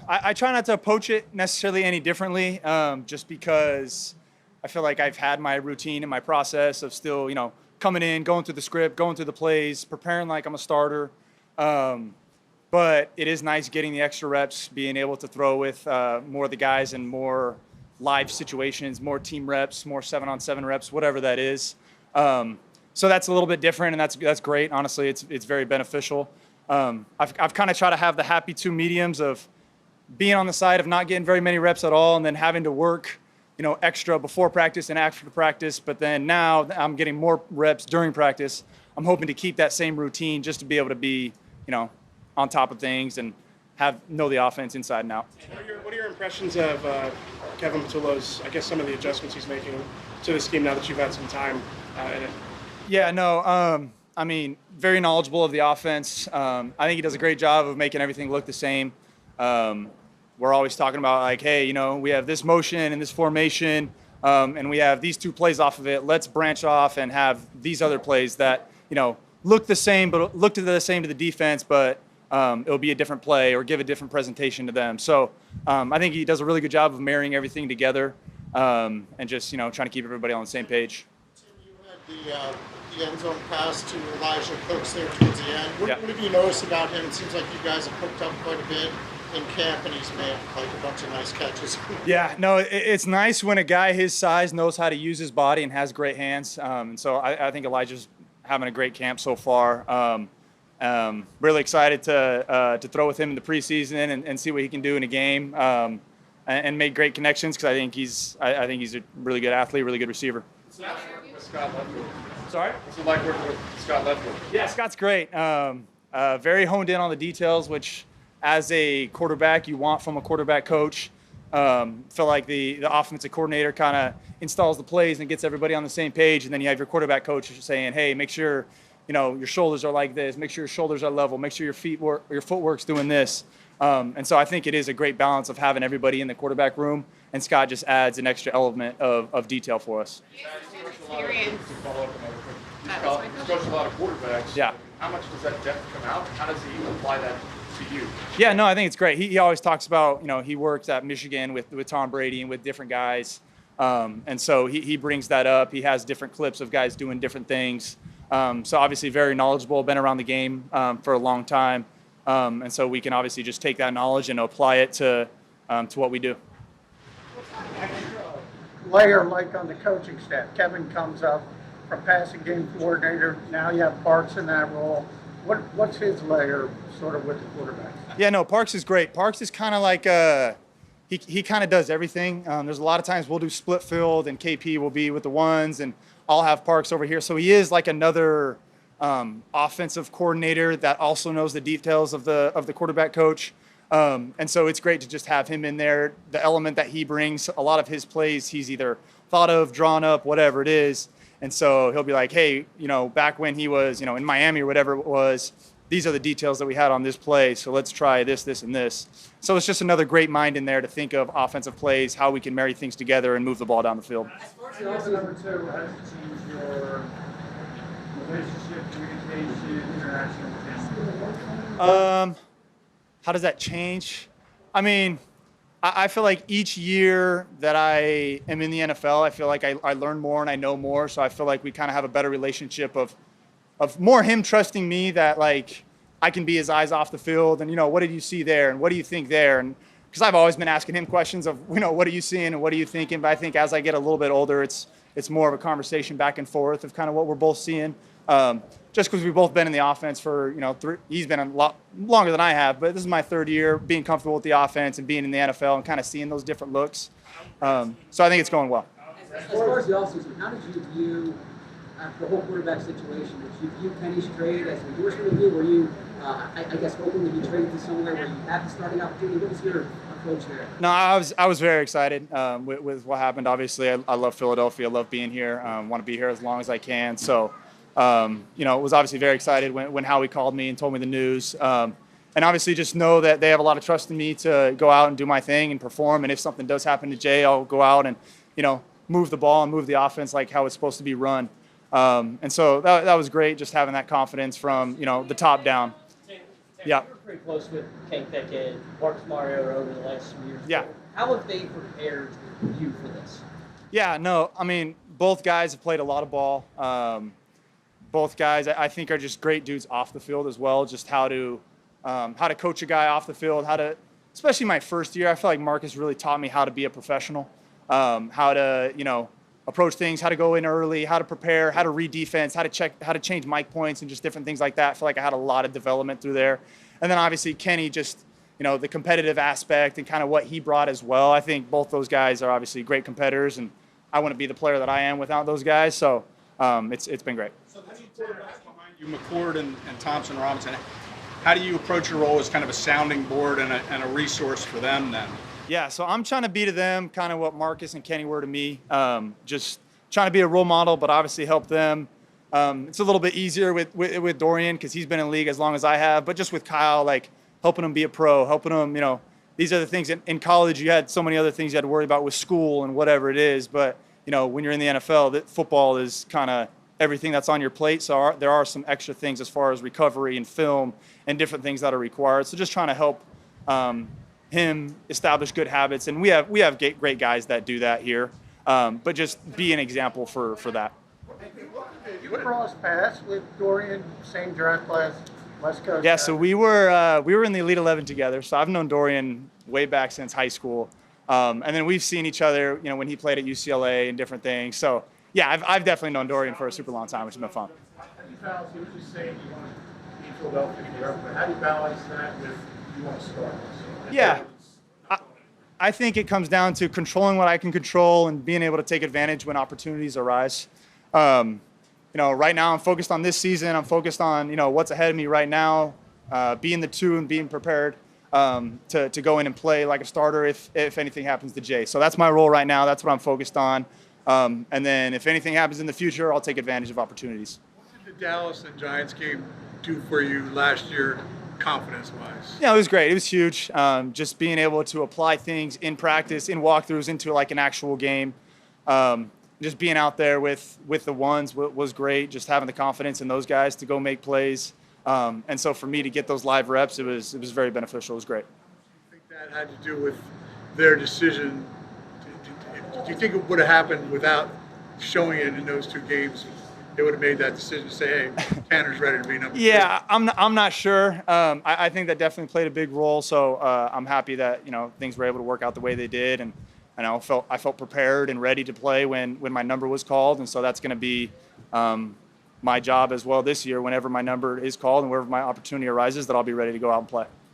I try not to approach it necessarily any differently, just because I feel like I've had my routine and my process of still, coming in, going through the script, going through the plays, preparing like I'm a starter. But it is nice getting the extra reps, being able to throw with more of the guys and more live situations, more team reps, more 7-on-7 reps, whatever that is. So that's a little bit different, and that's great. Honestly, it's very beneficial. I've kind of tried to have the happy two mediums of being on the side of not getting very many reps at all, and then having to work, extra before practice and after practice. But then now I'm getting more reps during practice. I'm hoping to keep that same routine just to be able to be, on top of things and know the offense inside and out. What are your impressions of Kevin Patullo's, I guess, some of the adjustments he's making to the scheme now that you've had some time in it? Yeah, no, very knowledgeable of the offense. I think he does a great job of making everything look the same. We're always talking about like, hey, we have this motion and this formation, and we have these two plays off of it. Let's branch off and have these other plays that, look the same, but look to the same to the defense, but it'll be a different play or give a different presentation to them. So I think he does a really good job of marrying everything together, and just, trying to keep everybody on the same page. You had the end zone pass to Elijah Cooks there towards the end. What have you noticed about him? It seems like you guys have hooked up quite a bit in camp, and he's made like a bunch of nice catches. Yeah, no, it's nice when a guy his size knows how to use his body and has great hands. And so I think Elijah's having a great camp so far. Really excited to throw with him in the preseason and see what he can do in a game, and make great connections, because I think he's a really good athlete, really good receiver. Scott Leffield. Sorry? What's it like working with Scott Leffield? Yeah, Scott's great. Very honed in on the details, which as a quarterback you want from a quarterback coach. Feel like the offensive coordinator kind of installs the plays and gets everybody on the same page, and then you have your quarterback coach saying, hey, make sure your shoulders are like this, make sure your shoulders are level, make sure your footwork's doing this. And so I think it is a great balance of having everybody in the quarterback room, and Scott just adds an extra element of detail for us. Experience. He's coached a lot of quarterbacks. Yeah. How much does that depth come out? How does he apply that to you? Yeah, no, I think it's great. He always talks about, he works at Michigan with Tom Brady and with different guys. And so he brings that up. He has different clips of guys doing different things. So obviously very knowledgeable, been around the game for a long time. And so we can obviously just take that knowledge and apply it to what we do. Layer like on the coaching staff. Kevin comes up from passing game coordinator. Now you have Parks in that role. What's his layer sort of with the quarterbacks? Yeah, no, Parks is great. Parks is kind of like he kind of does everything. There's a lot of times we'll do split field, and KP will be with the ones, and I'll have Parks over here. So he is like another offensive coordinator that also knows the details of the quarterback coach. And so it's great to just have him in there. The element that he brings, a lot of his plays, he's either thought of, drawn up, whatever it is. And so he'll be like, hey, back when he was, in Miami or whatever it was, these are the details that we had on this play. So let's try this, this, and this. So it's just another great mind in there to think of offensive plays, how we can marry things together and move the ball down the field. Number two, has changed your relationship, communication, interaction with him? How does that change? I feel like each year that I am in the NFL, I feel like I learn more and I know more. So I feel like we kind of have a better relationship of more him trusting me that like I can be his eyes off the field, and what did you see there and what do you think there? And because I've always been asking him questions of what are you seeing and what are you thinking. But I think as I get a little bit older, it's more of a conversation back and forth of kind of what we're both seeing. Just because we've both been in the offense for, he's been a lot longer than I have, but this is my third year being comfortable with the offense and being in the NFL and kind of seeing those different looks. So I think it's going well. As far as the offseason, how did you view the whole quarterback situation? Did you view Penny's trade as an endorsement of you? Were you, I guess, hoping to be traded to somewhere where you had the starting opportunity? What was your approach there? No, I was very excited with what happened. Obviously, I love Philadelphia. I love being here. Want to be here as long as I can. So, was obviously very excited when Howie called me and told me the news. And obviously just know that they have a lot of trust in me to go out and do my thing and perform. And if something does happen to Jay, I'll go out and, move the ball and move the offense like how it's supposed to be run. And so that was great, just having that confidence from, the top down. Yeah. pretty close with Kenny Pickett, Marcus Mariota over the last few years. Yeah. How have they prepared you for this? Yeah, no, I mean, both guys have played a lot of ball. Both guys, I think, are just great dudes off the field as well. Just how to coach a guy off the field, especially my first year, I feel like Marcus really taught me how to be a professional, how to, approach things, how to go in early, how to prepare, how to read defense, how to change mic points and just different things like that. I feel like I had a lot of development through there. And then obviously Kenny, just, the competitive aspect and kind of what he brought as well. I think both those guys are obviously great competitors, and I wouldn't be the player that I am without those guys. So it's been great. So how do you quarterbacks behind you, McCord and Thompson Robinson? How do you approach your role as kind of a sounding board and a resource for them then? Yeah, so I'm trying to be to them kind of what Marcus and Kenny were to me. Just trying to be a role model, but obviously help them. It's a little bit easier with Dorian because he's been in the league as long as I have. But just with Kyle, like helping him be a pro, helping him, these are the things. In college, you had so many other things you had to worry about with school and whatever it is. But, when you're in the NFL, football is kind of everything that's on your plate. So there are some extra things as far as recovery and film and different things that are required. So just trying to help him establish good habits, and we have great guys that do that here, but just be an example for that. You cross paths with Dorian, same draft class, West Coast. Yeah, so we were in the Elite 11 together. So I've known Dorian way back since high school, and then we've seen each other, when he played at UCLA and different things. So yeah, I've definitely known Dorian for a super long time, which has been fun. How do you balance? You were just saying you want to be in Philadelphia forever, but how do you balance that with you want to start? Yeah, I think it comes down to controlling what I can control and being able to take advantage when opportunities arise. Right now I'm focused on this season. I'm focused on, what's ahead of me right now, being the 2 and being prepared to go in and play like a starter if anything happens to Jay. So that's my role right now. That's what I'm focused on. And then if anything happens in the future, I'll take advantage of opportunities. What did the Dallas and Giants game do for you last year, confidence-wise? Yeah, it was great. It was huge. Just being able to apply things in practice, in walkthroughs, into like an actual game. Just being out there with the ones was great. Just having the confidence in those guys to go make plays. And so for me to get those live reps, it was very beneficial. It was great. Do you think that had to do with their decision? Do you think it would have happened without showing it in those 2 games? They would have made that decision to say, hey, Tanner's ready to be number 2. Yeah, I'm not sure. I think that definitely played a big role. So I'm happy that things were able to work out the way they did, and I felt prepared and ready to play when my number was called, and so that's going to be my job as well this year. Whenever my number is called and wherever my opportunity arises, that I'll be ready to go out and play.